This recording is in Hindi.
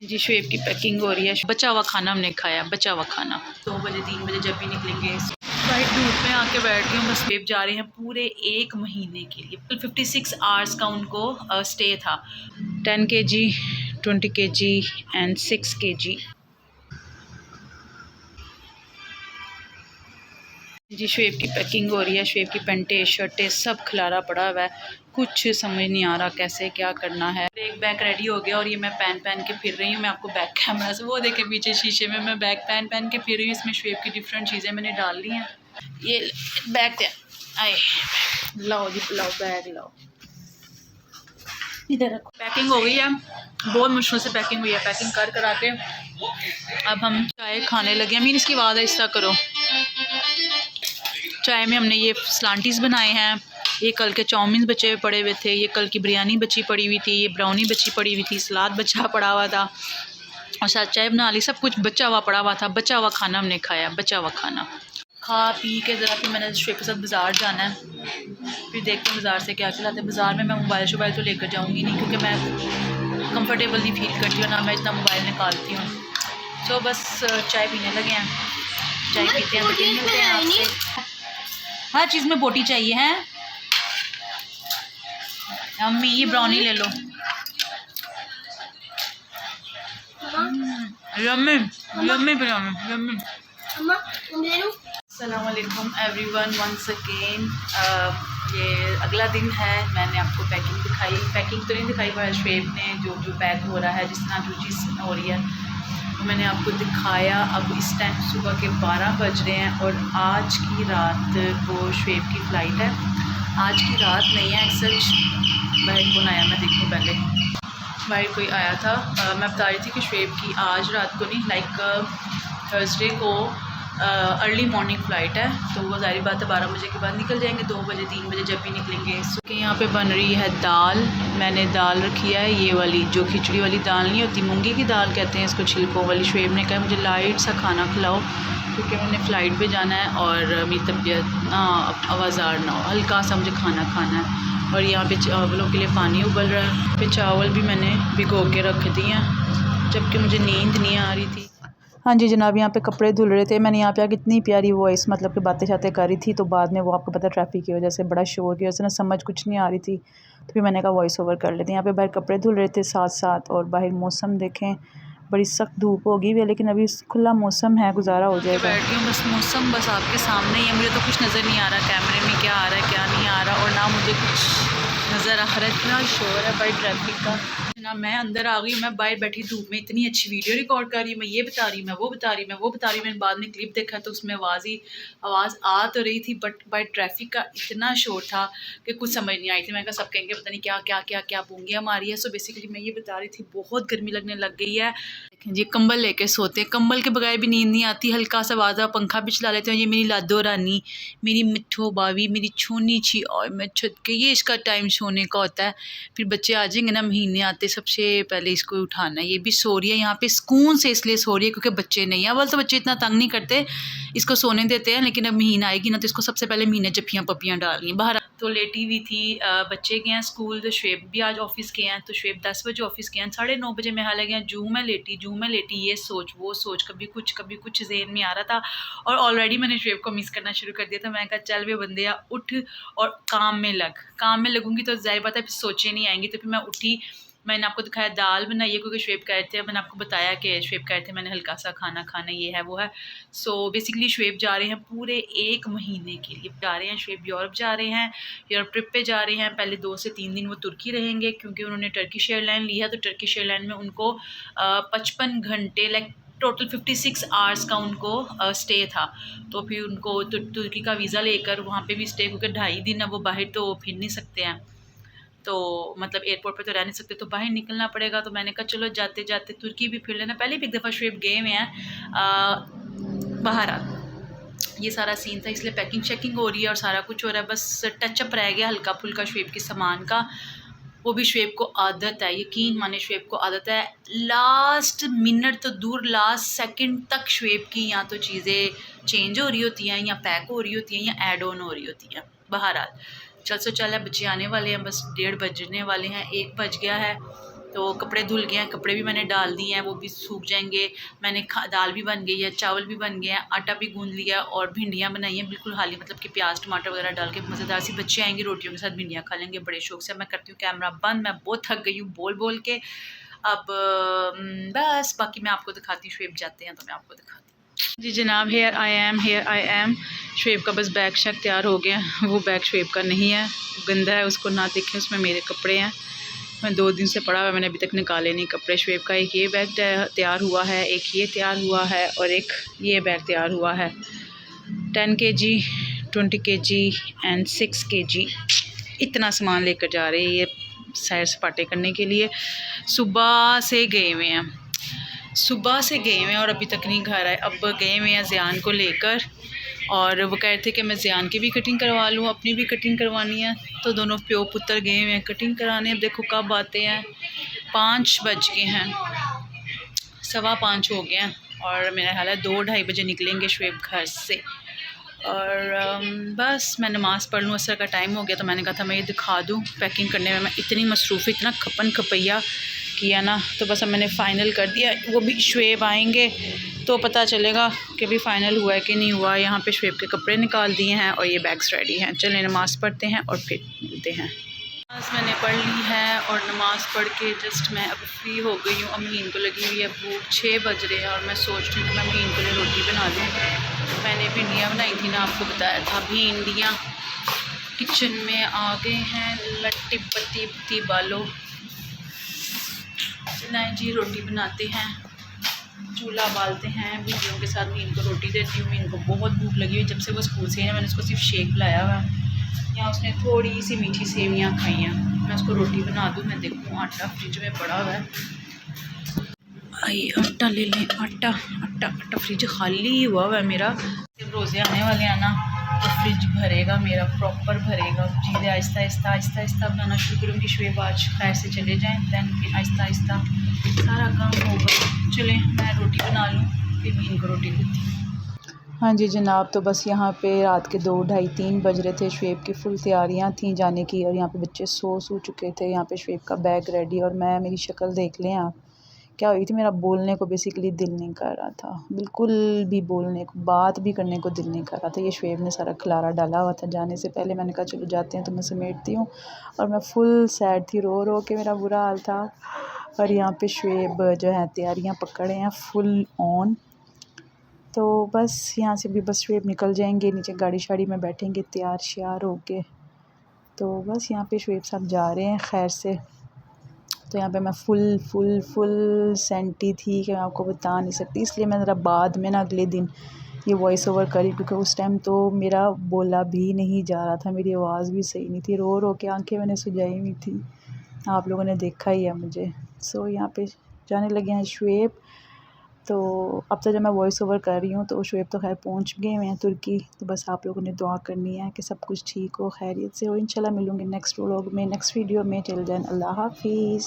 जी शुएब की पैकिंग हो रही है। बचा हुआ खाना हमने खाया, बचा हुआ खाना 2 बजे 3 बजे जब भी निकलेंगे। भाई धूप में आके बैठ गई हूँ। बस शुएब जा रहे हैं पूरे 1 महीने के लिए। 56 आवर्स का उनको स्टे था। 10 kg, 20 kg एंड 6 kg। जी शुएब की पैकिंग हो रही है। शुएब की पेंटें शर्टें सब खिलारा पड़ा हुआ है। कुछ समझ नहीं आ रहा कैसे क्या करना है। एक बैग रेडी हो गया और ये मैं पहन के फिर रही हूँ। मैं आपको बैग कैमरा से वो देखे पीछे शीशे में मैं बैग पहन के फिर रही हूँ। इसमें शुएब की डिफरेंट चीज़ें मैंने डाल ली हैं। ये बैग आए लाओ जी, लाओ बैग लाओ, इधर रखो। पैकिंग हो गई है, बहुत मुश्किल से पैकिंग हुई है। पैकिंग कर करा के अब हम चाय खाने लगे हैं। मीन इसकी आवाज़ है, इस तरह करो। चाय में हमने ये स्लांटीज़ बनाए हैं। ये कल के चाउमीन बचे हुए पड़े हुए थे। ये कल की बिरयानी बची पड़ी हुई थी। ये ब्राउनी बची पड़ी हुई थी। सलाद बचा पड़ा हुआ था और साथ चाय बना ली। सब कुछ बचा हुआ पड़ा हुआ था। बचा हुआ खाना हमने खाया, बचा हुआ खाना खा पी के ज़रा। फिर मैंने शुएब के साथ बाज़ार जाना है। फिर देखते हैं बाज़ार से क्या खिलाते हैं। बाज़ार में मैं मोबाइल तो लेकर जाऊँगी नहीं, क्योंकि मैं कंफर्टेबल नहीं फील करती हूँ ना मैं इतना मोबाइल निकालती हूँ। तो बस चाय पीने लगे हैं। चाय पीते हैं तो फिर मिलते हैं आपसे। हर चीज़ में बोटी चाहिए है अम्मी। ये ब्राउनी ले लो। Yummy yummy brownie yummy. अस्सलाम वालेकुम एवरीवन वंस अगेन। ये अगला दिन है। मैंने आपको पैकिंग दिखाई, पैकिंग तो नहीं दिखाई पर शुएब ने जो पैक हो रहा है, जिस तरह जो चीज़ हो रही है तो मैंने आपको दिखाया। अब इस टाइम सुबह के 12 बज रहे हैं और आज की रात को शुएब की फ़्लाइट है। आज की रात नहीं है, सच बाहर कौन आया मैं देखूँ पहले। बाहर कोई आया था। मैं बता रही थी कि शुएब की आज रात को नहीं, लाइक थर्सडे को अर्ली मॉर्निंग फ़्लाइट है। तो वो ज़ाहिर बात है 12 बजे के बाद निकल जाएंगे। 2 बजे 3 बजे जब भी निकलेंगे। कि यहाँ पे बन रही है दाल। मैंने दाल रखी है ये वाली, जो खिचड़ी वाली दाल नहीं होती, मूंगी की दाल कहते हैं इसको, छिलकों वाली। शुएब ने कहा मुझे लाइट सा खाना खिलाओ क्योंकि मैंने फ़्लाइट पे जाना है और मेरी तबीयत ना आवाज़ार ना हो, हल्का सा मुझे खाना खाना है। और यहाँ पे चावलों के लिए पानी उबल रहा है। फिर चावल भी मैंने भिगो के रख दिए हैं जबकि मुझे नींद नहीं आ रही थी। हाँ जी जनाब, यहाँ पे कपड़े धुल रहे थे। मैंने यहाँ पे आके इतनी प्यारी वॉइस मतलब कि बातें शातें कर रही थी, तो बाद में वो आपको पता ट्रैफिक की वजह से बड़ा शोर की वजह से ना समझ कुछ नहीं आ रही थी, तो फिर मैंने कहा वॉइस ओवर कर लेते हैं। यहाँ पे बाहर कपड़े धुल रहे थे साथ साथ, और बाहर मौसम देखें, बड़ी सख्त धूप होगी भी है, लेकिन अभी खुला मौसम है, गुजारा हो जाएगा। बैठ गई हूँ बस, मौसम बस आपके सामने ही है। मुझे तो कुछ नज़र नहीं आ रहा कैमरे में क्या आ रहा है क्या नहीं आ रहा, और ना मुझे कुछ नज़र आ रहा है। इतना शोर है भाई ट्रैफिक का ना। मैं अंदर आ गई, मैं बाहर बैठी धूप में इतनी अच्छी वीडियो रिकॉर्ड कर रही हूँ। मैं ये बता रही, मैं वो बता रही, मैं वो बता रही। मैंने बाद में क्लिप देखा तो उसमें आवाज़ आ तो रही थी, बट बाय ट्रैफिक का इतना शोर था कि कुछ समझ नहीं आई थी। मैं कहा सब कहेंगे पता नहीं क्या क्या क्या क्या बूंगियाँ मारी है। सो बेसिकली मैं ये बता रही थी बहुत गर्मी लगने लग गई है। देखें जी कंबल लेके सोते हैं, कंबल के बगैर भी नींद नहीं आती। हल्का सा आवाज़ पंखा भी चला लेते हैं। ये मेरी लादो रानी, मेरी मिठो बावी, मेरी छोनी छी, और मैं छत के, ये इसका टाइम सोने का होता है। फिर बच्चे आ जाएंगे ना महीने आते, सबसे पहले इसको उठाना है। ये भी सो रही है यहाँ पे सुकून से, इसलिए सो रही है क्योंकि बच्चे नहीं है। अव्वल तो बच्चे इतना तंग नहीं करते, इसको सोने देते हैं, लेकिन अब महीना आएगी ना तो इसको सबसे पहले महीने जफ्फियाँ पप्पियाँ डालनी। बाहर तो लेटी हुई थी। बच्चे गए हैं स्कूल, तो शुएब भी आज ऑफिस गए हैं। तो शुएब 10 बजे ऑफिस गए हैं, 9:30 बजे मैं हाल गया। जूँ मैं लेटी, ये सोच वो सोच, कभी कुछ ज़हन में आ रहा था। और ऑलरेडी मैंने शुएब को मिस करना शुरू कर दिया था। मैंने कहा चल वे बंदे उठ और काम में लगूंगी तो जाहिर बात है फिर सोचे नहीं आएंगी। तो फिर मैं उठी, मैंने आपको दिखाया दाल बनाई है क्योंकि शुएब कह रहे थे, मैंने आपको बताया कि शुएब कह रहे थे मैंने हल्का सा खाना खाना, ये है वो है। सो बेसिकली शुएब जा रहे हैं पूरे 1 महीने के लिए जा रहे हैं। शुएब यूरोप जा रहे हैं, यूरोप ट्रिप पे जा रहे हैं। पहले 2 से 3 दिन वो तुर्की रहेंगे क्योंकि उन्होंने टर्किश एयरलाइन ली है। तो टर्किश एयरलाइन में उनको 55 घंटे लाइक टोटल 56 आवर्स का उनको स्टे था। तो फिर उनको तुर्की का वीज़ा लेकर वहाँ पे भी स्टे, क्योंकि 2.5 दिन अब वो बाहर तो फिर नहीं सकते हैं, तो मतलब एयरपोर्ट पे तो रह नहीं सकते, तो बाहर निकलना पड़ेगा। तो मैंने कहा चलो जाते जाते तुर्की भी फिर लेना। पहले भी एक दफ़ा शुएब गए हुए हैं बाहर। ये सारा सीन था, इसलिए पैकिंग शैकिंग हो रही है और सारा कुछ हो रहा है। बस टचअप रह गया हल्का फुल्का शुएब के सामान का, वो भी शुएब को आदत है। यकीन माने शुएब को आदत है, लास्ट मिनट तो दूर लास्ट सेकंड तक शुएब की या तो चीज़ें चेंज हो रही होती हैं, या पैक हो रही होती हैं, या ऐड ऑन हो रही होती हैं। बहरहाल चल है, बच्चे आने वाले हैं, बस 1:30 बजने वाले हैं, 1 बज गया है। तो कपड़े धुल गए हैं, कपड़े भी मैंने डाल दिए हैं, वो भी सूख जाएंगे। मैंने दाल भी बन गई है, चावल भी बन गए हैं, आटा भी गूंद लिया और भिंडियाँ बनाई हैं बिल्कुल हाली, मतलब कि प्याज टमाटर वगैरह डाल के मज़ेदार सी। बच्चे आएंगे रोटियों के साथ भिंडियाँ खा लेंगे बड़े शौक से। मैं करती हूँ कैमरा बंद, मैं बहुत थक गई हूँ बोल बोल के। अब बस बाकी मैं आपको दिखाती हूँ, शुएब जाते हैं तो मैं आपको दिखाती हूँ। जी जनाब, हेयर आई एम। शुएब का बस बैग शक तैयार हो गया। वो बैग शुएब का नहीं है, गंदा है, उसको ना देखें, उसमें मेरे कपड़े हैं। मैं 2 दिन से पड़ा हुआ, मैंने अभी तक निकाले नहीं कपड़े शुएब का। एक ये बैग तैयार हुआ है, एक ये तैयार हुआ है और एक ये बैग तैयार हुआ है। 10 kg, 20 kg एंड 6 kg इतना सामान लेकर जा रहे हैं ये सैर सपाटे करने के लिए। सुबह से गए हुए हैं, सुबह से गए हुए हैं और अभी तक नहीं घर आए। अब गए हुए हैं ज़ियान को लेकर और वो कह रहे थे कि मैं ज़ियान की भी कटिंग करवा लूँ, अपनी भी कटिंग करवानी है। तो दोनों प्यो पुत्र गए हुए हैं कटिंग कराने। अब देखो कब आते हैं, 5 बज गए हैं, 5:15 हो गए हैं और मेरा ख्याल है 2-2:30 बजे निकलेंगे शुएब घर से। और बस मैं नमाज़ पढ़ लूँ, असर का टाइम हो गया तो मैंने कहा था मैं ये दिखा दूँ। पैकिंग करने में मैं इतनी मसरूफ़, इतना खपन खपैया किया ना, तो बस अब मैंने फ़ाइनल कर दिया। वो भी शुएब आएंगे तो पता चलेगा कि भी फ़ाइनल हुआ है कि नहीं हुआ। यहाँ पे शुएब के कपड़े निकाल दिए हैं और ये बैग्स रेडी हैं। चलें नमाज़ पढ़ते हैं और फिर मिलते हैं। नमाज़ मैंने पढ़ ली है और नमाज़ पढ़ के जस्ट मैं अब फ्री हो गई हूँ। अमीन को लगी हुई है भूख, 6 बज रहे हैं और मैं सोच रही हूँ कि मैं अमीन के लिए रोटी बना दूँ। मैंने भिंडियाँ बनाई थी ना, आपको बताया था। भिंडियाँ किचन में आ गए हैं, लट्टी पत्ती पत्ती बालो। चलाएँ जी रोटी बनाते हैं, चूल्हा बालते हैं। भिंडियों के साथ मीन को रोटी देती हूँ। मीन को बहुत भूख लगी हुई, जब से वो स्कूल से है मैंने उसको सिर्फ शेक पिलाया हुआ है। यहाँ उसने थोड़ी सी मीठी सेवियाँ खाई हैं। मैं उसको रोटी बना दूँ। मैं देखूँ आटा फ्रिज में पड़ा हुआ है, आइए आटा ले लें। आटा आटा आटा फ्रिज खाली हुआ है मेरा। जब रोज़े आने वाले हैं ना तो फ्रिज भरेगा मेरा, प्रॉपर भरेगा। चीज़ें आहिस्ता आहिस्ता आहिस्ता आहिस्ता बनाना शुरू करूँगी। शुएब आज खैर से चले जाएँ, दैन फिर आहिस्ता आहिस्ता सारा काम होगा। चलें मैं रोटी बना लूँ, फिर मीन को रोटी देती हूँ। हाँ जी जनाब, तो बस यहाँ पे रात के 2-2:30-3 बज रहे थे। शुएब की फुल तैयारियाँ थी जाने की और यहाँ पे बच्चे सो चुके थे। यहाँ पे शुएब का बैग रेडी और मैं, मेरी शक्ल देख लें आप क्या हुई थी। मेरा बोलने को बेसिकली दिल नहीं कर रहा था, बिल्कुल भी बोलने को, बात भी करने को दिल नहीं कर रहा था। ये शुएब ने सारा खलारा डाला हुआ था जाने से पहले। मैंने कहा चलो जाते हैं तो मैं समेटती हूँ और मैं फुल सैड थी, रो रो के मेरा बुरा हाल था। और यहाँ पे शुएब जो है तैयारियाँ पकड़े हैं फुल ऑन। तो बस यहाँ से भी बस शुएब निकल जाएंगे, नीचे गाड़ी शाड़ी में बैठेंगे तैयार श्यार होके। तो बस यहाँ पे शुएब साहब जा रहे हैं खैर से। तो यहाँ पे मैं फुल सेंटी थी कि मैं आपको बता नहीं सकती, इसलिए मैं ज़रा बाद में ना अगले दिन ये वॉइस ओवर करी, क्योंकि उस टाइम तो मेरा बोला भी नहीं जा रहा था, मेरी आवाज़ भी सही नहीं थी, रो रो के आंखें मैंने सुजाई हुई थी। आप लोगों ने देखा ही है मुझे। सो यहाँ पे जाने लगे हैं शुएब। तो अब तो जब मैं वॉइस ओवर कर रही हूँ तो शुएब तो खैर पहुँच गए हैं तुर्की। तो बस आप लोगों ने दुआ करनी है कि सब कुछ ठीक हो, खैरियत से हो। इंशाल्लाह मिलूँगी नेक्स्ट व्लॉग में, नेक्स्ट वीडियो में। टिल देन अल्लाह हाफिज़।